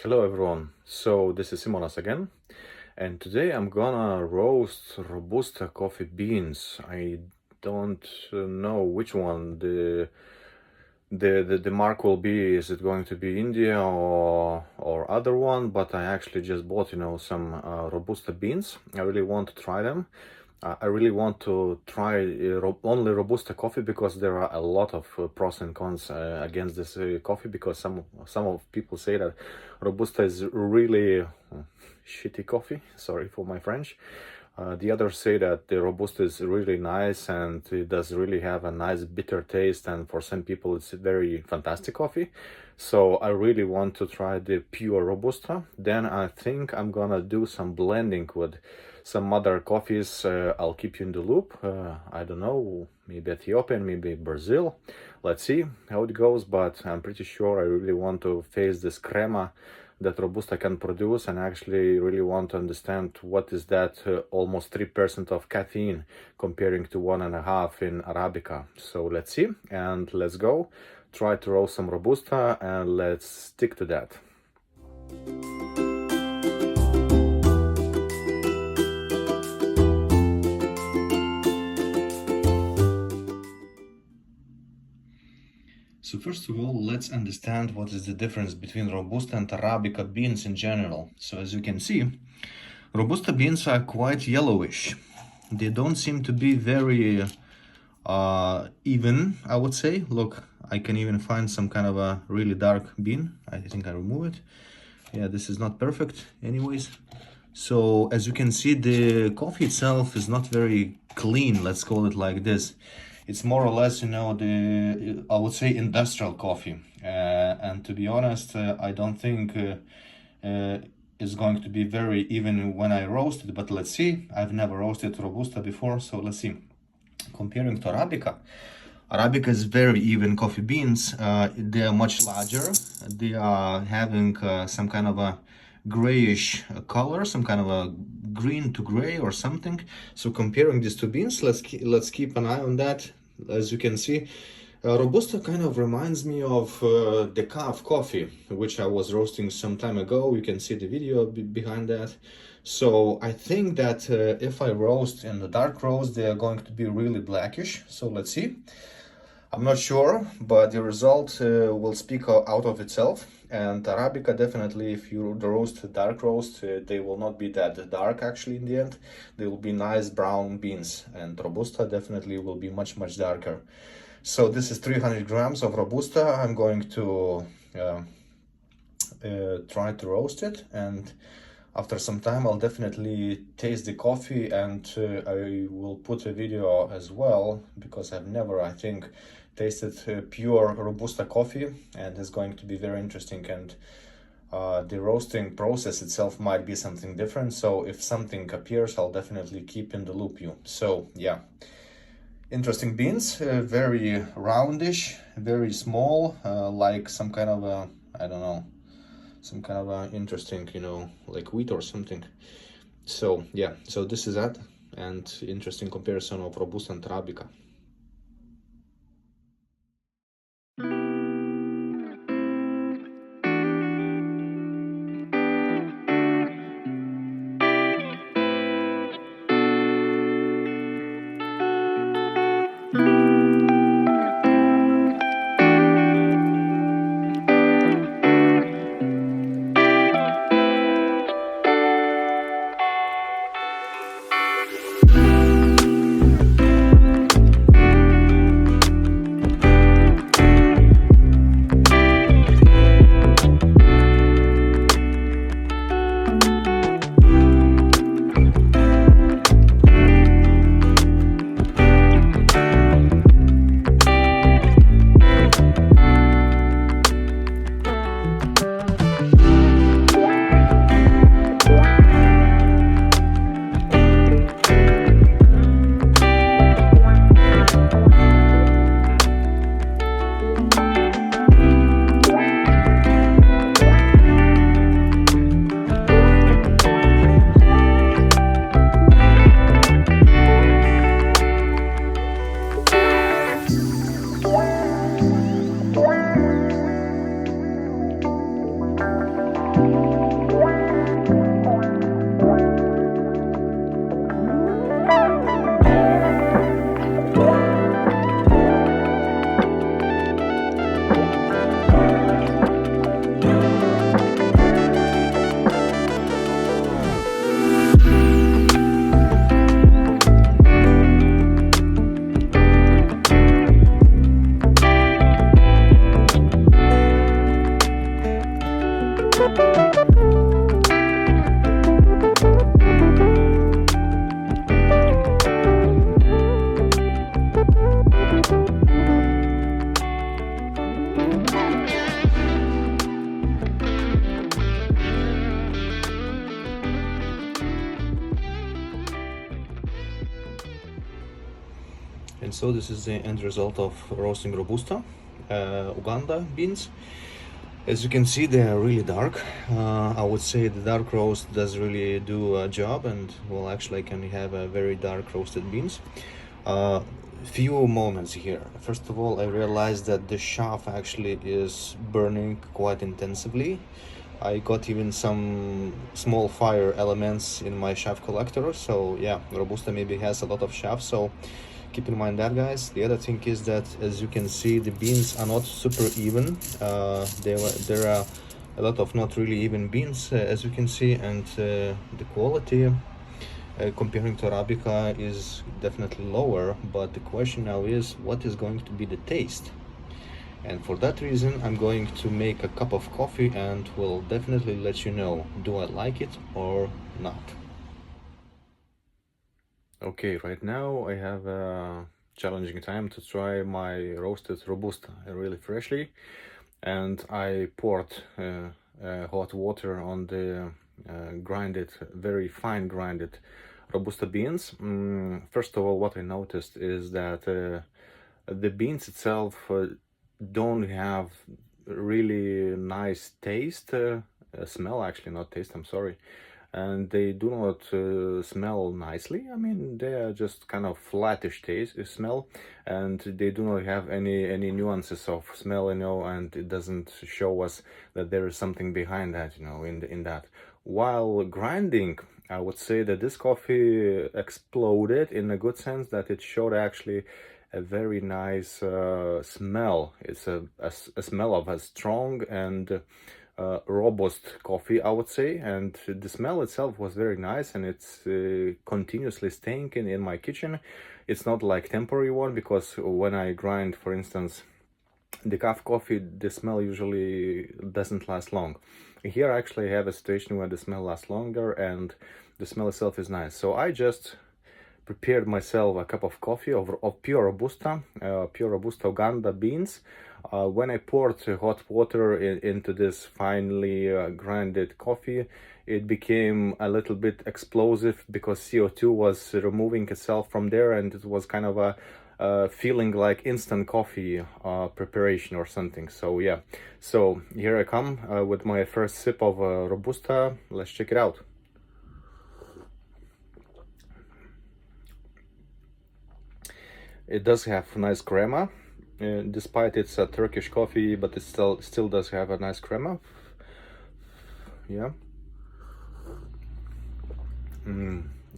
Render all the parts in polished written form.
Hello everyone, so this is Simonas again, and today I'm gonna roast Robusta coffee beans. I don't know which one the mark will be. Is it going to be India or other one? But I actually just bought some Robusta beans. I really want to try them. I really want to try only Robusta coffee because there are a lot of pros and cons against this coffee, because some of people say that Robusta is really shitty coffee. Sorry for my French. The others say that the Robusta is really nice and it does really have a nice bitter taste, and for some people it's very fantastic coffee. So I really want to try the pure Robusta. Then I think I'm gonna do some blending with some other coffees. I'll keep you in the loop. I don't know, maybe Ethiopian, maybe Brazil. Let's see how it goes, but I'm pretty sure I really want to face this crema that Robusta can produce, and actually really want to understand what is that almost 3% of caffeine comparing to 1.5 in Arabica. So let's see, and let's go try to roast some Robusta, and let's stick to that. So first of all, let's understand what is the difference between Robusta and Arabica beans in general. So as you can see, Robusta beans are quite yellowish. They don't seem to be very even, I would say. Look, I can even find some kind of a really dark bean. I think I remove it. Yeah, this is not perfect anyways. So as you can see, the coffee itself is not very clean, let's call it like this. It's more or less, I would say, industrial coffee. And to be honest, I don't think it's going to be very even when I roast it, but let's see. I've never roasted Robusta before, so let's see. Comparing to Arabica is very even coffee beans. They are much larger. They are having some kind of a grayish color, some kind of a green to gray or something. So comparing these two beans, let's keep an eye on that. As you can see, Robusta kind of reminds me of decaf coffee, which I was roasting some time ago. You can see the video behind that. So I think that if I roast in the dark roast, they are going to be really blackish. So let's see. I'm not sure, but the result will speak out of itself. And Arabica, definitely, if you roast dark roast, they will not be that dark actually in the end. They will be nice brown beans, and Robusta definitely will be much darker. So this is 300 grams of Robusta. I'm going to try to roast it, and after some time I'll definitely taste the coffee, and I will put a video as well, because I've never, I think, tasted pure Robusta coffee, and it's going to be very interesting. And the roasting process itself might be something different, so if something appears, I'll definitely keep in the loop you. So yeah, interesting beans, very roundish, very small, like some kind of a, I don't know, some kind of a interesting, like wheat or something. So yeah, so this is that, and interesting comparison of Robusta and Arabica. And so this is the end result of roasting Robusta Uganda beans. As you can see, they are really dark. I would say the dark roast does really do a job, and well, actually I can have a very dark roasted beans. Few moments here. First of all, I realized that the shaft actually is burning quite intensively. I got even some small fire elements in my shaft collector, so yeah, Robusta maybe has a lot of shaft, so keep in mind that, guys. The other thing is that, as you can see, the beans are not super even. There are a lot of not really even beans, as you can see, and the quality comparing to Arabica is definitely lower, but the question now is, what is going to be the taste? And for that reason, I'm going to make a cup of coffee and will definitely let you know, do I like it or not. Okay, right now I have a challenging time to try my roasted Robusta really freshly, and I poured hot water on the grinded, very fine grinded Robusta beans. First of all, what I noticed is that the beans itself don't have really nice taste, smell actually, not taste, I'm sorry. And they do not smell nicely. I mean, they are just kind of flattish taste smell, and they do not have any nuances of smell, you know, and it doesn't show us that there is something behind that, you know, in that. While grinding, I would say that this coffee exploded in a good sense, that it showed actually a very nice smell. It's a smell of a strong and robust coffee, I would say, and the smell itself was very nice, and it's continuously staying in my kitchen. It's not like temporary one, because when I grind, for instance, decaf coffee, the smell usually doesn't last long. Here actually I have a situation where the smell lasts longer and the smell itself is nice. So I just prepared myself a cup of coffee of pure Robusta Uganda beans. When I poured hot water into this finely grinded coffee, it became a little bit explosive because CO2 was removing itself from there, and it was kind of a feeling like instant coffee preparation or something. So yeah, so here I come with my first sip of Robusta. Let's check it out. It does have nice crema, despite it's a Turkish coffee, but it still does have a nice crema. Yeah.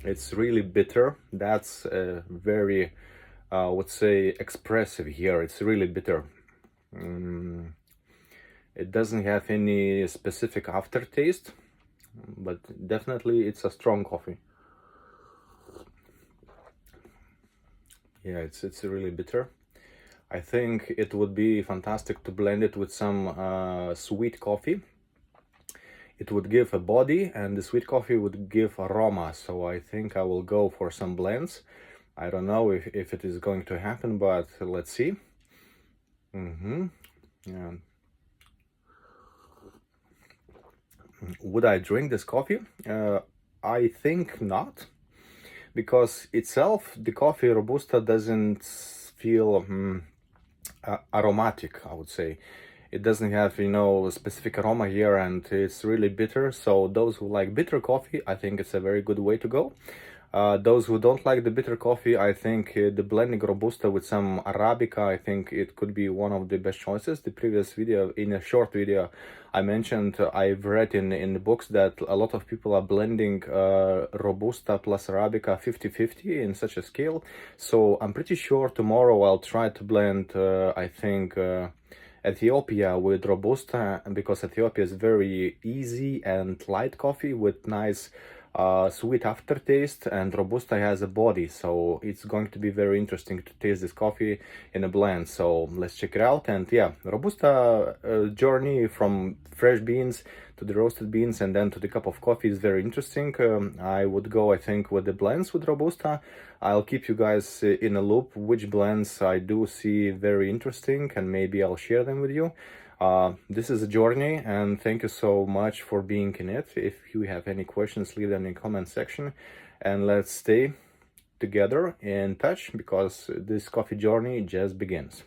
It's really bitter. That's very, I would say, expressive here. It's really bitter. It doesn't have any specific aftertaste, but definitely it's a strong coffee. Yeah, it's really bitter. I think it would be fantastic to blend it with some sweet coffee. It would give a body, and the sweet coffee would give aroma. So I think I will go for some blends. I don't know if it is going to happen, but let's see. Yeah. Would I drink this coffee? I think not, because itself the coffee Robusta doesn't feel aromatic, I would say. It doesn't have, you know, a specific aroma here, and it's really bitter. So those who like bitter coffee, I think it's a very good way to go. Those who don't like the bitter coffee, I think the blending Robusta with some Arabica, I think it could be one of the best choices. The previous video, in a short video, I mentioned, I've read in the books that a lot of people are blending Robusta plus Arabica 50-50 in such a scale. So I'm pretty sure tomorrow I'll try to blend, I think, Ethiopia with Robusta, because Ethiopia is very easy and light coffee with nice sweet aftertaste, and Robusta has a body, so it's going to be very interesting to taste this coffee in a blend. So let's check it out. And yeah, Robusta journey from fresh beans to the roasted beans and then to the cup of coffee is very interesting. I would go, I think, with the blends with Robusta. I'll keep you guys in a loop which blends I do see very interesting, and maybe I'll share them with you. This is a journey, and thank you so much for being in it. If you have any questions, leave them in the comment section, and let's stay together in touch, because this coffee journey just begins.